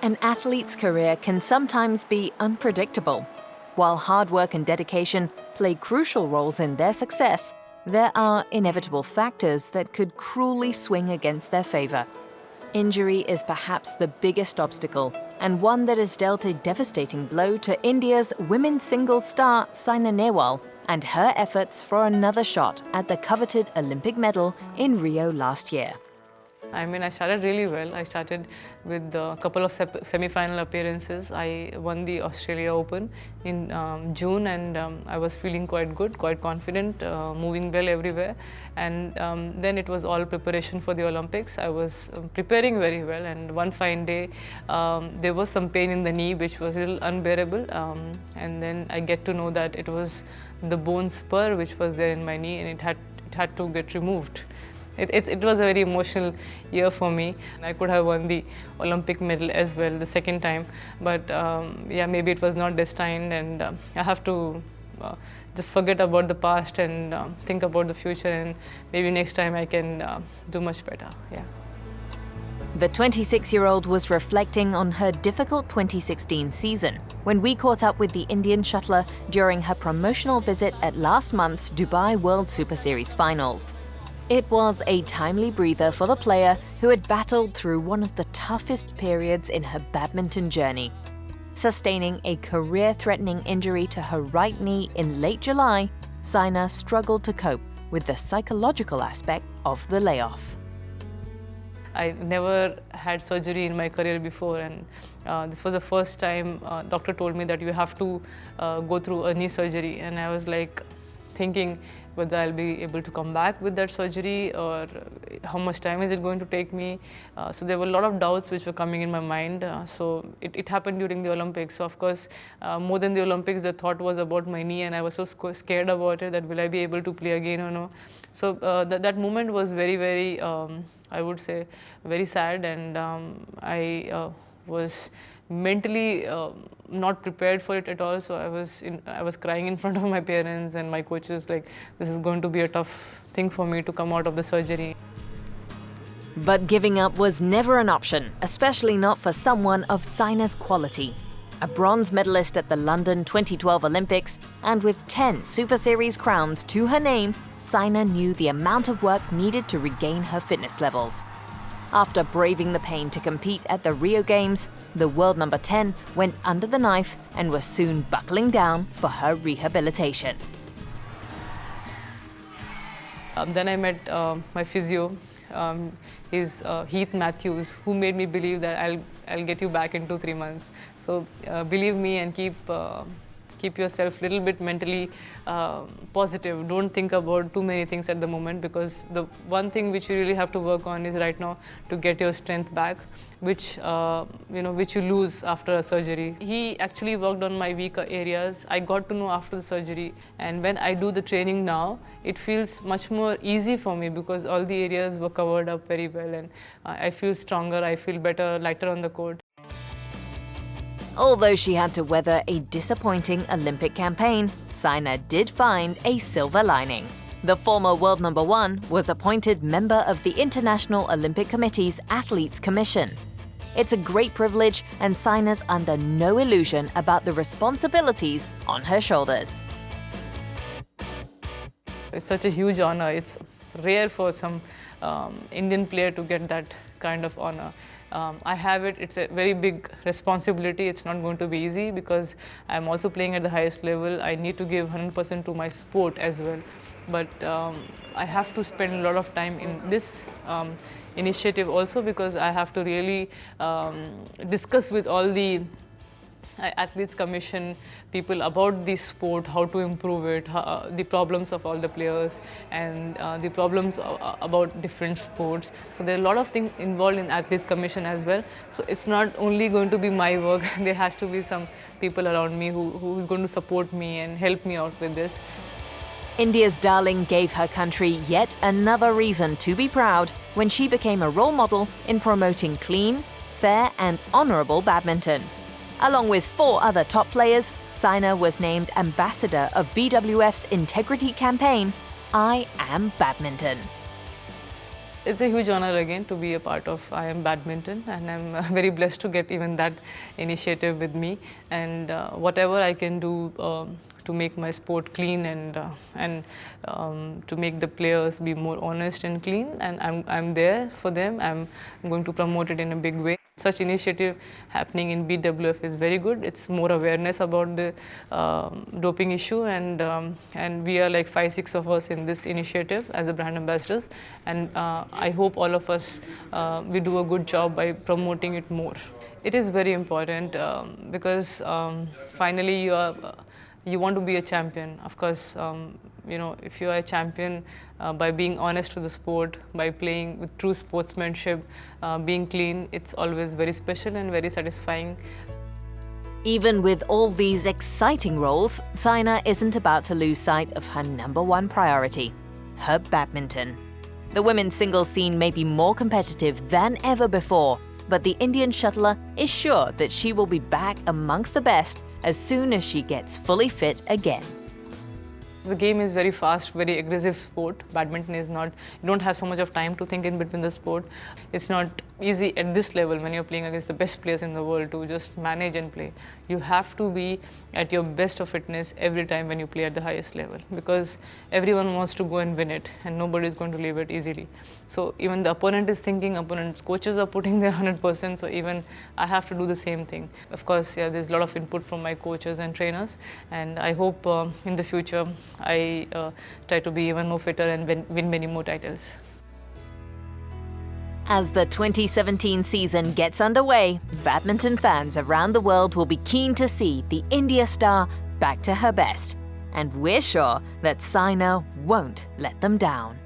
An athlete's career can sometimes be unpredictable. While hard work and dedication play crucial roles in their success, there are inevitable factors that could cruelly swing against their favor. Injury is perhaps the biggest obstacle, and one that has dealt a devastating blow to India's women's singles star Saina Nehwal and her efforts for another shot at the coveted Olympic medal in Rio last year. I started really well. I started with a couple of semi-final appearances. I won the Australia Open in June, and I was feeling quite good, quite confident, moving well everywhere. And then it was all preparation for the Olympics. I was preparing very well, and one fine day, there was some pain in the knee, which was a little unbearable. And then I get to know that it was the bone spur which was there in my knee, and it had to get removed. It was a very emotional year for me. I could have won the Olympic medal as well the second time, but yeah, maybe it was not destined, and I have to just forget about the past and think about the future, and maybe next time I can do much better. Yeah. The 26-year-old was reflecting on her difficult 2016 season when we caught up with the Indian shuttler during her promotional visit at last month's Dubai World Superseries finals. It was a timely breather for the player who had battled through one of the toughest periods in her badminton journey. Sustaining a career-threatening injury to her right knee in late July, Saina struggled to cope with the psychological aspect of the layoff. I never had surgery in my career before, and this was the first time doctor told me that you have to go through a knee surgery, and I was like thinking whether I'll be able to come back with that surgery or how much time is it going to take me. So there were a lot of doubts which were coming in my mind. So it happened during the Olympics. So of course, more than the Olympics, the thought was about my knee, and I was so scared about it that will I be able to play again or no. So that moment was very, very, I would say, very sad, and I was mentally not prepared for it at all. So I was crying in front of my parents and my coaches, like, this is going to be a tough thing for me to come out of the surgery. But giving up was never an option, especially not for someone of Saina's quality. A bronze medalist at the London 2012 Olympics, and with 10 Super Series crowns to her name, Saina knew the amount of work needed to regain her fitness levels. After braving the pain to compete at the Rio Games, the world number 10 went under the knife and was soon buckling down for her rehabilitation. Then I met my physio, he's Heath Matthews, who made me believe that I'll get you back in 2-3 months. So believe me and keep yourself a little bit mentally positive. Don't think about too many things at the moment, because the one thing which you really have to work on is right now to get your strength back, which you lose after a surgery. He actually worked on my weaker areas. I got to know after the surgery, and when I do the training now, it feels much more easy for me because all the areas were covered up very well, and I feel stronger, I feel better, lighter on the court. Although she had to weather a disappointing Olympic campaign, Saina did find a silver lining. The former world number 1 was appointed member of the International Olympic Committee's Athletes Commission. It's a great privilege, and Saina's under no illusion about the responsibilities on her shoulders. It's such a huge honor. It's rare for some Indian player to get that kind of honor. I have it. It's a very big responsibility. It's not going to be easy because I'm also playing at the highest level. I need to give 100% to my sport as well. But I have to spend a lot of time in this initiative also, because I have to really discuss with all the Athletes Commission people about the sport, how to improve it, the problems of all the players, and the problems about different sports. So there are a lot of things involved in Athletes Commission as well. So it's not only going to be my work. There has to be some people around me who's going to support me and help me out with this. India's darling gave her country yet another reason to be proud when she became a role model in promoting clean, fair and honourable badminton. Along with 4 other top players, Saina was named ambassador of BWF's integrity campaign, I Am Badminton. It's a huge honor again to be a part of IM Badminton, and I'm very blessed to get even that initiative with me. And whatever I can do to make my sport clean and to make the players be more honest and clean, and I'm there for them. I'm going to promote it in a big way. Such initiative happening in BWF is very good. It's more awareness about the doping issue, and we are like 5-6 of us in this initiative as the brand ambassadors, and I hope all of us we do a good job by promoting it more. It is very important because finally you want to be a champion. Of course, you know, if you are a champion by being honest to the sport, by playing with true sportsmanship, being clean, it's always very special and very satisfying. Even with all these exciting roles, Saina isn't about to lose sight of her #1 priority, her badminton. The women's singles scene may be more competitive than ever before, but the Indian shuttler is sure that she will be back amongst the best as soon as she gets fully fit again. The game is very fast, very aggressive sport. Badminton is not, you don't have so much of time to think in between the sport. It's not easy at this level when you're playing against the best players in the world to just manage and play. You have to be at your best of fitness every time when you play at the highest level, because everyone wants to go and win it and nobody is going to leave it easily. So even the opponent is thinking, opponent's coaches are putting their 100%, so even I have to do the same thing. Of course, yeah, there's a lot of input from my coaches and trainers, and I hope in the future I try to be even more fitter and win many more titles. As the 2017 season gets underway, badminton fans around the world will be keen to see the India star back to her best. And we're sure that Saina won't let them down.